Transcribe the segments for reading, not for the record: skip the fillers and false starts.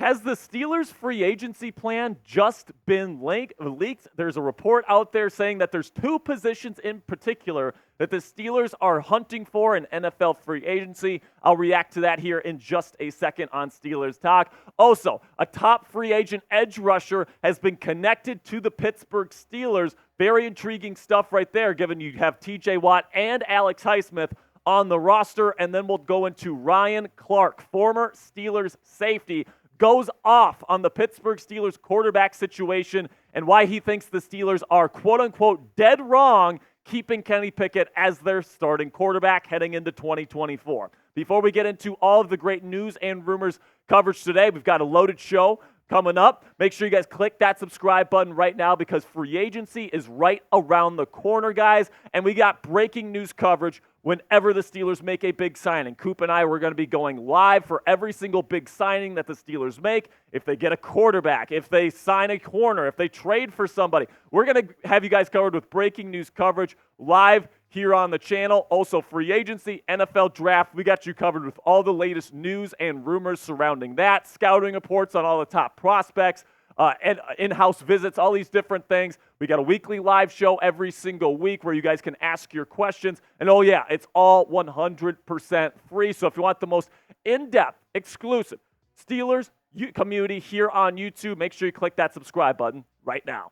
Has the Steelers' free agency plan just been leaked? There's a report out there saying that there's two positions in particular that the Steelers are hunting for in NFL free agency. I'll react to that here in just a second on Steelers Talk. Also, a top free agent edge rusher has been connected to the Pittsburgh Steelers. Very intriguing stuff right there, given you have TJ Watt and Alex Highsmith on the roster. And then we'll go into Ryan Clark, former Steelers safety, goes off on the Pittsburgh Steelers quarterback situation and why he thinks the Steelers are quote-unquote dead wrong keeping Kenny Pickett as their starting quarterback heading into 2024. Before we get into all of the great news and rumors coverage today, we've got a loaded show coming up. Make sure you guys click that subscribe button right now because free agency is right around the corner, guys, and we got breaking news coverage whenever the Steelers make a big signing. Coop and I, we're going to be going live for every single big signing that the Steelers make. If they get a quarterback, if they sign a corner, if they trade for somebody, we're going to have you guys covered with breaking news coverage live here on the channel. Also, free agency, NFL draft, we got you covered with all the latest news and rumors surrounding that, scouting reports on all the top prospects, and in-house visits, all these different things. We got a weekly live show every single week where you guys can ask your questions. And oh yeah, it's all 100% free. So if you want the most in-depth, exclusive Steelers community here on YouTube, make sure you click that subscribe button right now.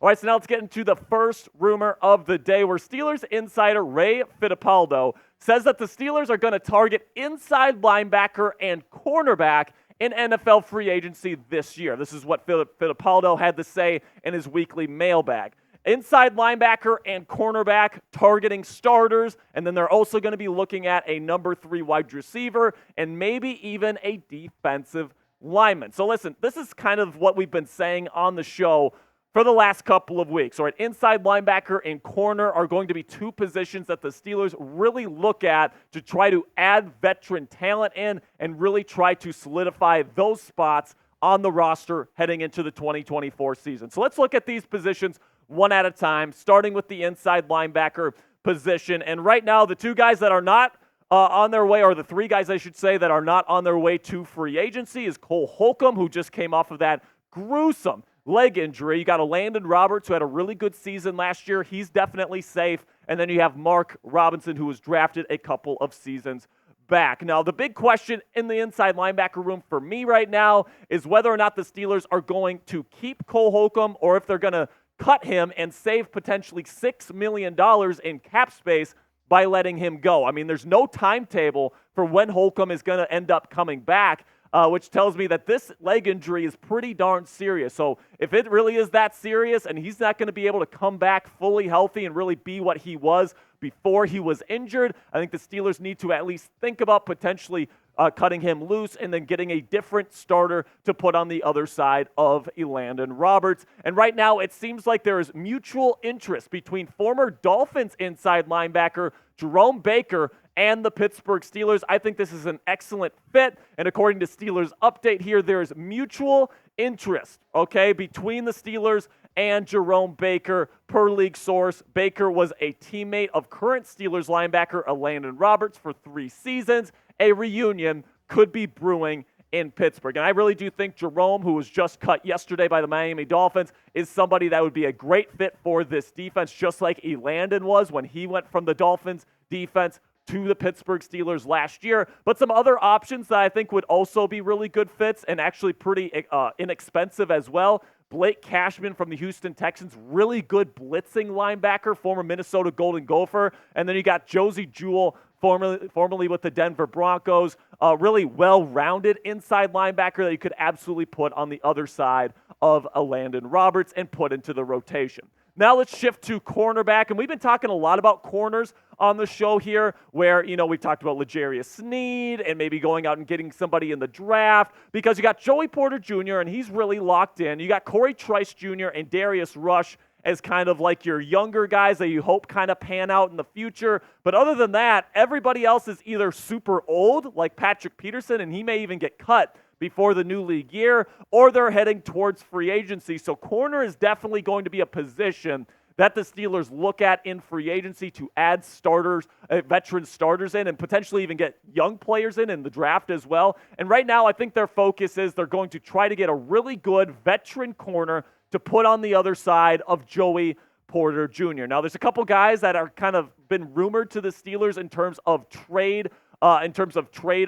All right, so now let's get into the first rumor of the day, where Steelers insider Ray Fittipaldo says that the Steelers are going to target inside linebacker and cornerback in NFL free agency this year. This is what Fittipaldo had to say in his weekly mailbag. Inside linebacker and cornerback targeting starters, and then they're also going to be looking at a number 3 wide receiver and maybe even a defensive lineman. So listen, this is kind of what we've been saying on the show for the last couple of weeks. All right, inside linebacker and corner are going to be two positions that the Steelers really look at to try to add veteran talent in and really try to solidify those spots on the roster heading into the 2024 season. So let's look at these positions one at a time, starting with the inside linebacker position. And right now, the two guys that are not on their way, or the three guys, I should say, that are not on their way to free agency is Cole Holcomb, who just came off of that gruesome leg injury. You got a Landon Roberts, who had a really good season last year. He's definitely safe. And then you have Mark Robinson, who was drafted a couple of seasons back. Now, the big question in the inside linebacker room for me right now is whether or not the Steelers are going to keep Cole Holcomb or if they're going to cut him and save potentially $6 million in cap space by letting him go. I mean, there's no timetable for when Holcomb is going to end up coming back, which tells me that this leg injury is pretty darn serious. So if it really is that serious and he's not going to be able to come back fully healthy and really be what he was before he was injured, I think the Steelers need to at least think about potentially cutting him loose and then getting a different starter to put on the other side of Landon Roberts. And right now, it seems like there is mutual interest between former Dolphins inside linebacker Jerome Baker and the Pittsburgh Steelers. I think this is an excellent fit. And according to Steelers Update here, there is mutual interest, between the Steelers and Jerome Baker. Per league source, Baker was a teammate of current Steelers linebacker Landon Roberts for 3 seasons. A reunion could be brewing in Pittsburgh. And I really do think Jerome, who was just cut yesterday by the Miami Dolphins, is somebody that would be a great fit for this defense, just like Landon was when he went from the Dolphins defense to the Pittsburgh Steelers last year. But some other options that I think would also be really good fits and actually pretty inexpensive as well. Blake Cashman from the Houston Texans, really good blitzing linebacker, former Minnesota Golden Gopher. And then you got Josie Jewell, formerly with the Denver Broncos, really well-rounded inside linebacker that you could absolutely put on the other side of Landon Roberts and put into the rotation. Now let's shift to cornerback, and we've been talking a lot about corners on the show here where, we talked about L'Jarius Sneed and maybe going out and getting somebody in the draft because you got Joey Porter Jr., and he's really locked in. You got Corey Trice Jr. and Darius Rush as kind of like your younger guys that you hope kind of pan out in the future. But other than that, everybody else is either super old, like Patrick Peterson, and he may even get cut before the new league year, or they're heading towards free agency. So corner is definitely going to be a position that the Steelers look at in free agency to add starters, veteran starters in, and potentially even get young players in the draft as well. And right now, I think their focus is they're going to try to get a really good veteran corner to put on the other side of Joey Porter Jr. Now, there's a couple guys that are kind of been rumored to the Steelers in terms of trade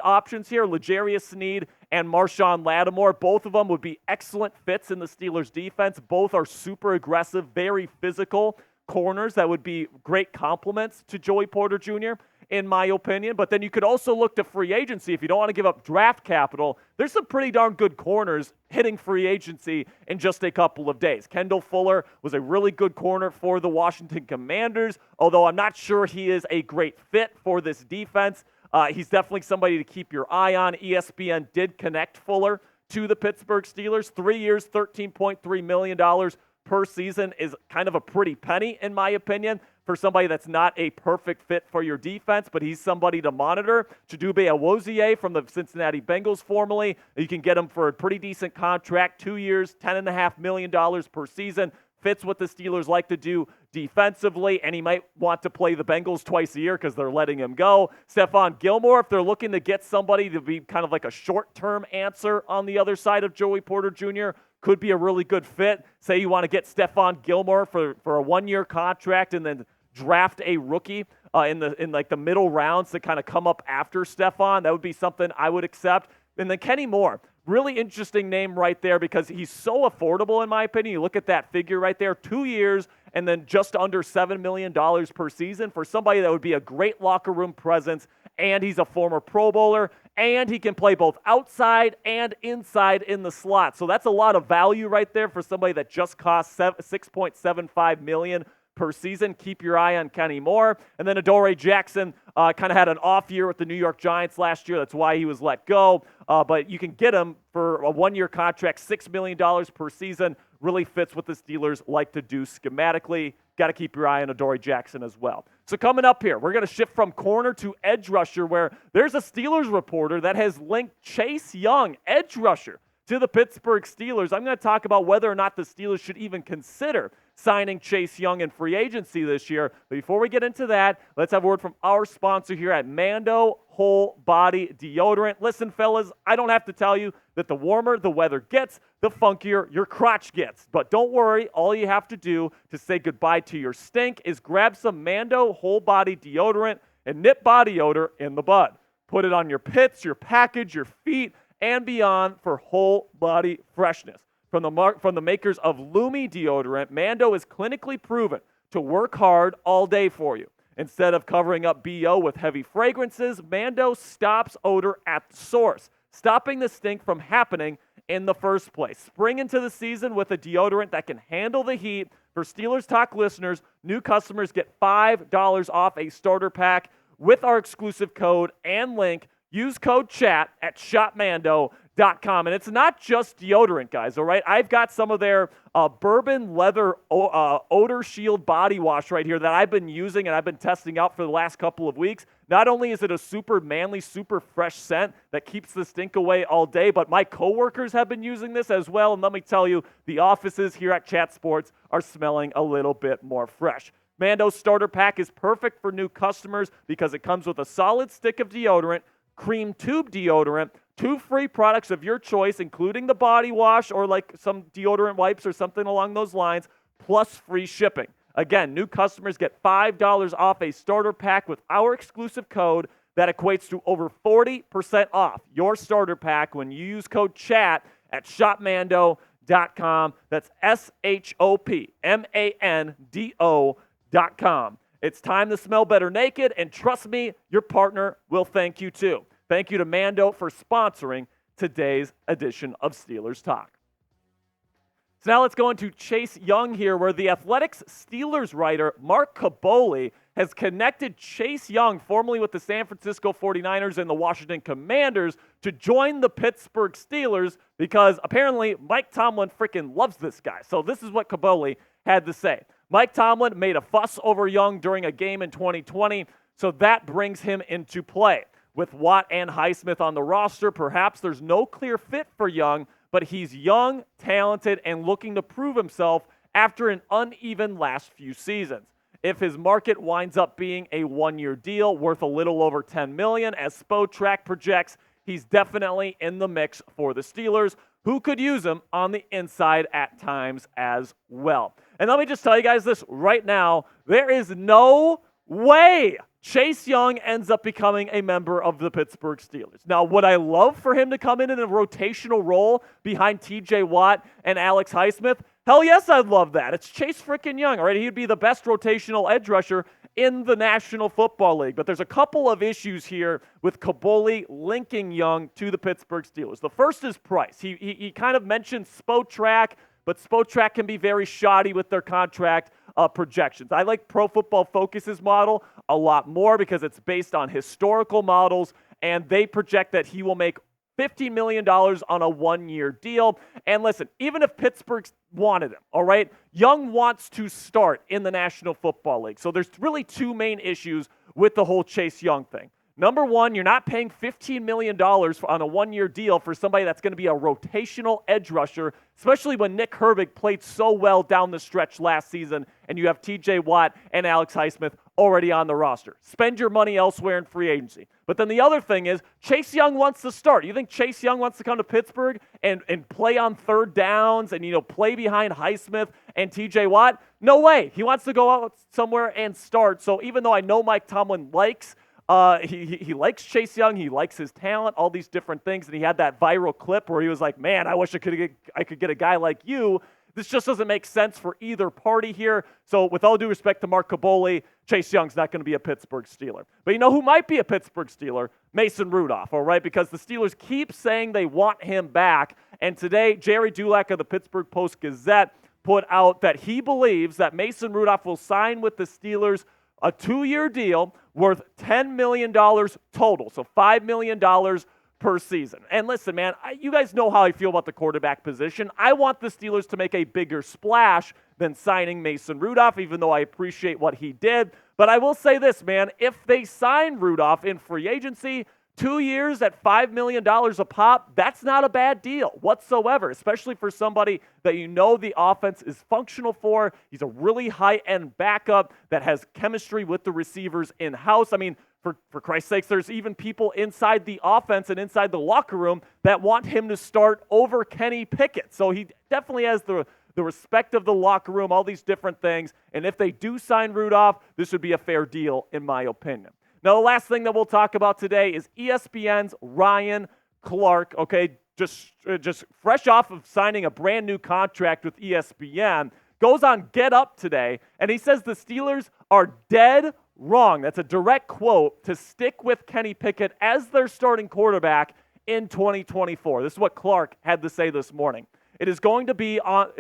options here. L'Jarius Sneed and Marshawn Lattimore, both of them would be excellent fits in the Steelers defense. Both are super aggressive, very physical corners that would be great complements to Joey Porter Jr., in my opinion. But then you could also look to free agency if you don't want to give up draft capital. There's some pretty darn good corners hitting free agency in just a couple of days. Kendall Fuller was a really good corner for the Washington Commanders, although I'm not sure he is a great fit for this defense. He's definitely somebody to keep your eye on. ESPN did connect Fuller to the Pittsburgh Steelers. 3 years, $13.3 million per season is kind of a pretty penny, in my opinion, for somebody that's not a perfect fit for your defense, but he's somebody to monitor. Chidube Awozie from the Cincinnati Bengals formerly, you can get him for a pretty decent contract, 2 years, $10.5 million per season. Fits what the Steelers like to do defensively, and he might want to play the Bengals twice a year because they're letting him go. Stephon Gilmore, if they're looking to get somebody to be kind of like a short-term answer on the other side of Joey Porter Jr., could be a really good fit. Say you want to get Stephon Gilmore for a one-year contract and then draft a rookie in the middle rounds to kind of come up after Stephon. That would be something I would accept. And then Kenny Moore, really interesting name right there because he's so affordable in my opinion. You look at that figure right there, 2 years and then just under $7 million per season for somebody that would be a great locker room presence, and he's a former Pro Bowler, and he can play both outside and inside in the slot. So that's a lot of value right there for somebody that just costs $6.75 million per season. Keep your eye on Kenny Moore. And then Adoree Jackson kind of had an off year with the New York Giants last year. That's why he was let go. But you can get him for a one-year contract, $6 million per season. Really fits what the Steelers like to do schematically. Got to keep your eye on Adoree Jackson as well. So coming up here, we're going to shift from corner to edge rusher, where there's a Steelers reporter that has linked Chase Young, edge rusher, to the Pittsburgh Steelers. I'm going to talk about whether or not the Steelers should even consider signing Chase Young in free agency this year. But before we get into that, let's have a word from our sponsor here at Mando Whole Body Deodorant. Listen, fellas, I don't have to tell you that the warmer the weather gets, the funkier your crotch gets. But don't worry, all you have to do to say goodbye to your stink is grab some Mando Whole Body Deodorant and nip body odor in the bud. Put it on your pits, your package, your feet, and beyond for whole body freshness. From the makers of Lumi deodorant, Mando is clinically proven to work hard all day for you. Instead of covering up BO with heavy fragrances, Mando stops odor at the source, stopping the stink from happening in the first place. Spring into the season with a deodorant that can handle the heat. For Steelers Talk listeners, new customers get $5 off a starter pack with our exclusive code and link. Use code CHAT at shopmando.com. And it's not just deodorant, guys, all right? I've got some of their bourbon leather odor shield body wash right here that I've been using and I've been testing out for the last couple of weeks. Not only is it a super manly, super fresh scent that keeps the stink away all day, but my coworkers have been using this as well. And let me tell you, the offices here at Chat Sports are smelling a little bit more fresh. Mando's starter pack is perfect for new customers because it comes with a solid stick of deodorant, cream tube deodorant, 2 free products of your choice, including the body wash or like some deodorant wipes or something along those lines, plus free shipping. Again, new customers get $5 off a starter pack with our exclusive code that equates to over 40% off your starter pack when you use code CHAT at shopmando.com. That's shopmando.com. It's time to smell better naked, and trust me, your partner will thank you too. Thank you to Mando for sponsoring today's edition of Steelers Talk. So now let's go into Chase Young here, where the Athletics Steelers writer Mark Kaboly has connected Chase Young, formerly with the San Francisco 49ers and the Washington Commanders, to join the Pittsburgh Steelers because apparently Mike Tomlin freaking loves this guy. So this is what Kaboly had to say. Mike Tomlin made a fuss over Young during a game in 2020, so that brings him into play. With Watt and Highsmith on the roster, perhaps there's no clear fit for Young, but he's young, talented, and looking to prove himself after an uneven last few seasons. If his market winds up being a one-year deal worth a little over $10 million, as Spotrac projects, he's definitely in the mix for the Steelers, who could use him on the inside at times as well. And let me just tell you guys this right now, there is no way Chase Young ends up becoming a member of the Pittsburgh Steelers. Now, would I love for him to come in a rotational role behind TJ Watt and Alex Highsmith? Hell yes, I'd love that. It's Chase freaking Young, all right? He'd be the best rotational edge rusher in the National Football League. But there's a couple of issues here with Kaboly linking Young to the Pittsburgh Steelers. The first is price. He kind of mentioned Spotrac, but Spotrac can be very shoddy with their contract projections. I like Pro Football Focus's model a lot more because it's based on historical models, and they project that he will make $15 million on a one-year deal. And listen, even if Pittsburgh wanted him, all right, Young wants to start in the National Football League. So there's really two main issues with the whole Chase Young thing. Number one, you're not paying $15 million on a one-year deal for somebody that's going to be a rotational edge rusher, especially when Nick Herbig played so well down the stretch last season, and you have TJ Watt and Alex Highsmith already on the roster. Spend your money elsewhere in free agency. But then the other thing is, Chase Young wants to start. You think Chase Young wants to come to Pittsburgh and play on third downs and, play behind Highsmith and TJ Watt? No way. He wants to go out somewhere and start. So even though I know Mike Tomlin likes he likes Chase Young. He likes his talent, all these different things. And he had that viral clip where he was like, man, I wish I could get a guy like you. This just doesn't make sense for either party here. So with all due respect to Mark Kaboly, Chase Young's not going to be a Pittsburgh Steeler. But you know who might be a Pittsburgh Steeler? Mason Rudolph, all right? Because the Steelers keep saying they want him back. And today, Jerry Dulac of the Pittsburgh Post-Gazette put out that he believes that Mason Rudolph will sign with the Steelers a 2-year deal worth $10 million total, so $5 million per season. And listen, man, you guys know how I feel about the quarterback position. I want the Steelers to make a bigger splash than signing Mason Rudolph, even though I appreciate what he did. But I will say this, man, if they sign Rudolph in free agency, 2 years at $5 million a pop, that's not a bad deal whatsoever, especially for somebody that the offense is functional for. He's a really high-end backup that has chemistry with the receivers in-house. I mean, for Christ's sakes, there's even people inside the offense and inside the locker room that want him to start over Kenny Pickett. So he definitely has the respect of the locker room, all these different things. And if they do sign Rudolph, this would be a fair deal, in my opinion. Now, the last thing that we'll talk about today is ESPN's Ryan Clark, okay, just fresh off of signing a brand new contract with ESPN, goes on Get Up today, and he says the Steelers are dead wrong. That's a direct quote, to stick with Kenny Pickett as their starting quarterback in 2024. This is what Clark had to say this morning. It is going to be on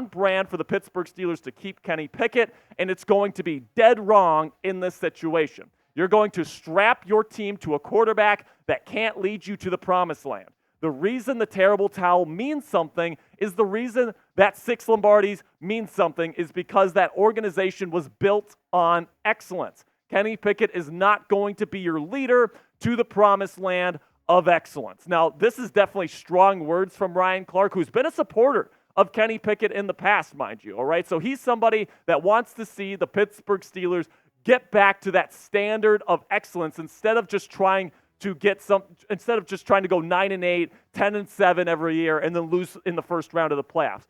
brand for the Pittsburgh Steelers to keep Kenny Pickett, and it's going to be dead wrong in this situation. You're going to strap your team to a quarterback that can't lead you to the promised land. The reason the terrible towel means something is the reason that 6 Lombardis means something is because that organization was built on excellence. Kenny Pickett is not going to be your leader to the promised land of excellence. Now, this is definitely strong words from Ryan Clark, who's been a supporter of Kenny Pickett in the past, mind you, all right? So he's somebody that wants to see the Pittsburgh Steelers get back to that standard of excellence instead of just trying to go 9-8, 10-7 every year and then lose in the first round of the playoffs.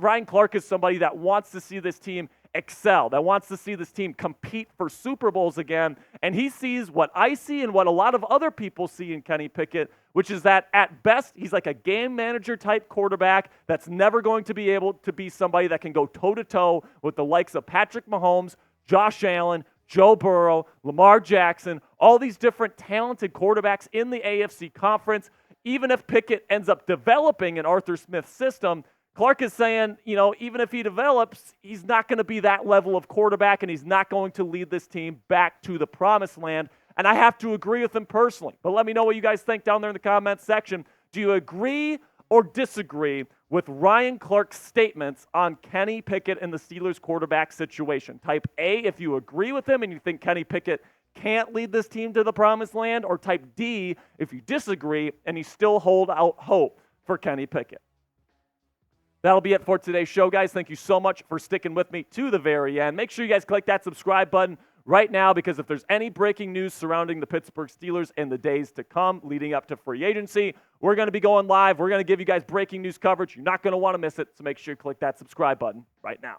Ryan Clark is somebody that wants to see this team excel, that wants to see this team compete for Super Bowls again, and he sees what I see and what a lot of other people see in Kenny Pickett, which is that at best, he's like a game manager type quarterback that's never going to be able to be somebody that can go toe-to-toe with the likes of Patrick Mahomes, Josh Allen, Joe Burrow, Lamar Jackson, all these different talented quarterbacks in the AFC conference. Even if Pickett ends up developing an Arthur Smith system, Clark is saying, even if he develops, he's not going to be that level of quarterback, and he's not going to lead this team back to the promised land. And I have to agree with him personally. But let me know what you guys think down there in the comments section. Do you agree or disagree with Ryan Clark's statements on Kenny Pickett and the Steelers quarterback situation? Type A if you agree with him and you think Kenny Pickett can't lead this team to the promised land, or type D if you disagree and you still hold out hope for Kenny Pickett. That'll be it for today's show, guys. Thank you so much for sticking with me to the very end. Make sure you guys click that subscribe button right now, because if there's any breaking news surrounding the Pittsburgh Steelers in the days to come leading up to free agency, we're going to be going live. We're going to give you guys breaking news coverage. You're not going to want to miss it, so make sure you click that subscribe button right now.